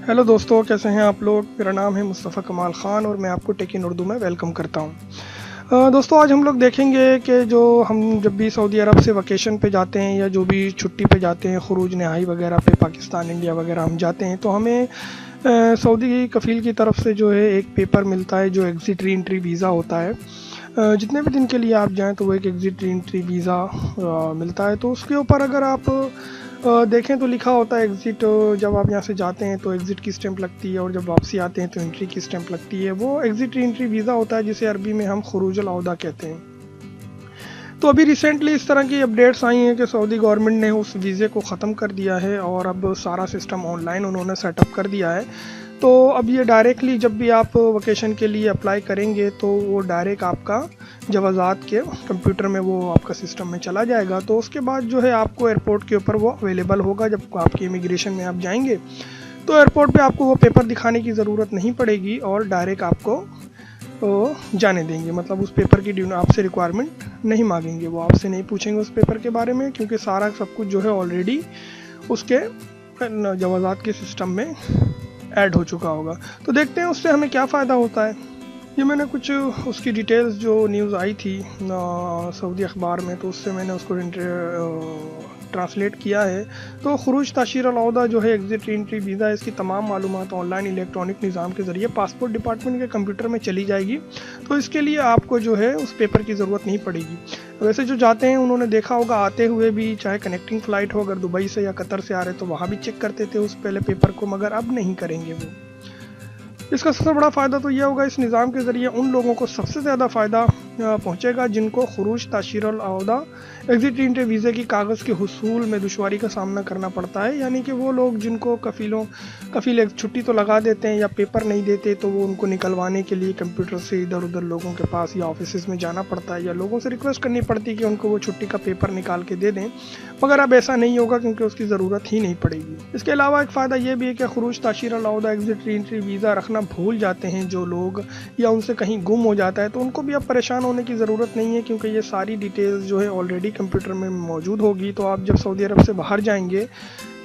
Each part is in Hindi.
हेलो दोस्तों, कैसे हैं आप लोग। मेरा नाम है मुस्तफ़ा कमाल ख़ान और मैं आपको टेक इन उर्दू में वेलकम करता हूं। दोस्तों, आज हम लोग देखेंगे कि जो हम जब भी सऊदी अरब से वकेशन पे जाते हैं या जो भी छुट्टी पे जाते हैं, खुरूज नहाई वगैरह पे पाकिस्तान इंडिया वगैरह हम जाते हैं, तो हमें सऊदी कफ़ील की तरफ से जो है एक पेपर मिलता है जो एग्ज़िट री एंट्री वीज़ा होता है। जितने भी दिन के लिए आप जाएं तो वो एक एग्ज़िट री एंट्री वीज़ा मिलता है। तो उसके ऊपर अगर आप देखें तो लिखा होता है एग्ज़िट। जब आप यहाँ से जाते हैं तो एग्ज़िट की स्टैंप लगती है और जब वापसी आते हैं तो एंट्री की स्टैंप लगती है। वो एग्ज़िट री एंट्री वीज़ा होता है जिसे अरबी में हम खुरूजुल औदा कहते हैं। तो अभी रिसेंटली इस तरह की अपडेट्स आई हैं कि सऊदी गवर्नमेंट ने उस वीज़े को ख़त्म कर दिया है और अब सारा सिस्टम ऑनलाइन उन्होंने सेटअप कर दिया है। तो अब ये डायरेक्टली जब भी आप वकेशन के लिए अप्लाई करेंगे तो वो डायरेक्ट आपका जवाज़ात के कंप्यूटर में वो आपका सिस्टम में चला जाएगा। तो उसके बाद जो है आपको एयरपोर्ट के ऊपर वो अवेलेबल होगा। जब आपकी इमिग्रेशन में आप जाएंगे तो एयरपोर्ट पे आपको वो पेपर दिखाने की ज़रूरत नहीं पड़ेगी और डायरेक्ट आपको जाने देंगे। मतलब उस पेपर की आपसे रिक्वायरमेंट नहीं मांगेंगे, वो आपसे नहीं पूछेंगे उस पेपर के बारे में, क्योंकि सारा सब कुछ जो है ऑलरेडी उसके जवाज़ात के सिस्टम में ऐड हो चुका होगा। तो देखते हैं उससे हमें क्या फ़ायदा होता है। ये मैंने कुछ उसकी डिटेल्स जो न्यूज़ आई थी सऊदी अखबार में, तो उससे मैंने उसको ट्रांसलेट किया है। तो खुरूज ताशीर अल-औदा जो है एग्ज़िट एंट्री वीज़ा, इसकी तमाम मालूमात ऑनलाइन इलेक्ट्रॉनिक निज़ाम के ज़रिए पासपोर्ट डिपार्टमेंट के कंप्यूटर में चली जाएगी। तो इसके लिए आपको जो है उस पेपर की ज़रूरत नहीं पड़ेगी। वैसे जो जाते हैं उन्होंने देखा होगा, आते हुए भी चाहे कनेक्टिंग फ़्लाइट हो, अगर दुबई से या कतर से आ रहे तो वहाँ भी चेक करते थे उस पहले पेपर को, मगर अब नहीं करेंगे वो। इसका सबसे बड़ा फ़ायदा तो यह होगा, इस निज़ाम के ज़रिए उन लोगों को सबसे ज़्यादा फ़ायदा पहुँचेगा जिनको खुरूज ताशीर अल-औदा एग्ज़िट एंट्री वीज़े की कागज़ के हुसूल में दुश्वारी का सामना करना पड़ता है। यानी कि वो लोग जिनको कफ़ील एक छुट्टी तो लगा देते हैं या पेपर नहीं देते, तो वो उनको निकलवाने के लिए कंप्यूटर से इधर उधर लोगों के पास या ऑफिस में जाना पड़ता है या लोगों से रिक्वेस्ट करनी पड़ती है कि उनको वो छुट्टी का पेपर निकाल के दे दें। मगर अब ऐसा नहीं होगा क्योंकि उसकी ज़रूरत ही नहीं पड़ेगी। इसके अलावा एक फ़ायदा ये भी है कि खुरूज ताशीर अल-औदा एग्ज़िट एंट्री वीज़ा रखना भूल जाते हैं जो लोग या उनसे कहीं गुम हो जाता है, तो उनको भी अब परेशान होने की ज़रूरत नहीं है, क्योंकि ये सारी डिटेल्स जो है ऑलरेडी कंप्यूटर में मौजूद होगी। तो आप जब सऊदी अरब से बाहर जाएंगे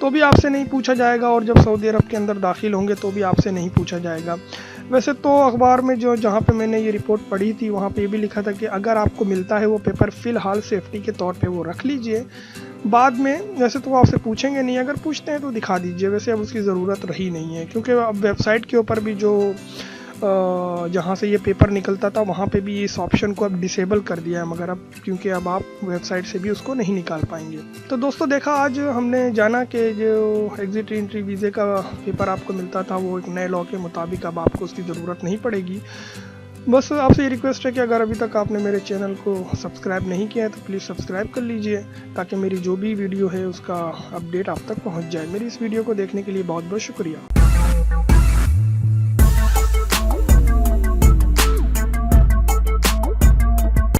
तो भी आपसे नहीं पूछा जाएगा और जब सऊदी अरब के अंदर दाखिल होंगे तो भी आपसे नहीं पूछा जाएगा। वैसे तो अखबार में जो जहाँ पे मैंने ये रिपोर्ट पढ़ी थी वहाँ पे ये भी लिखा था कि अगर आपको मिलता है वो पेपर, फ़िलहाल सेफ्टी के तौर पे वो रख लीजिए, बाद में वैसे तो आपसे पूछेंगे नहीं, अगर पूछते हैं तो दिखा दीजिए। वैसे अब उसकी ज़रूरत रही नहीं है, क्योंकि अब वेबसाइट के ऊपर भी जो जहाँ से ये पेपर निकलता था वहाँ पे भी इस ऑप्शन को अब डिसेबल कर दिया है, मगर अब क्योंकि अब आप वेबसाइट से भी उसको नहीं निकाल पाएंगे। तो दोस्तों, देखा आज हमने जाना कि जो एग्ज़िट एंट्री वीज़े का पेपर आपको मिलता था वो एक नए लॉ के मुताबिक अब आपको उसकी ज़रूरत नहीं पड़ेगी। बस आपसे ये रिक्वेस्ट है कि अगर अभी तक आपने मेरे चैनल को सब्सक्राइब नहीं किया है तो प्लीज़ सब्सक्राइब कर लीजिए, ताकि मेरी जो भी वीडियो है उसका अपडेट आप तक पहुंच जाए। मेरी इस वीडियो को देखने के लिए बहुत बहुत शुक्रिया।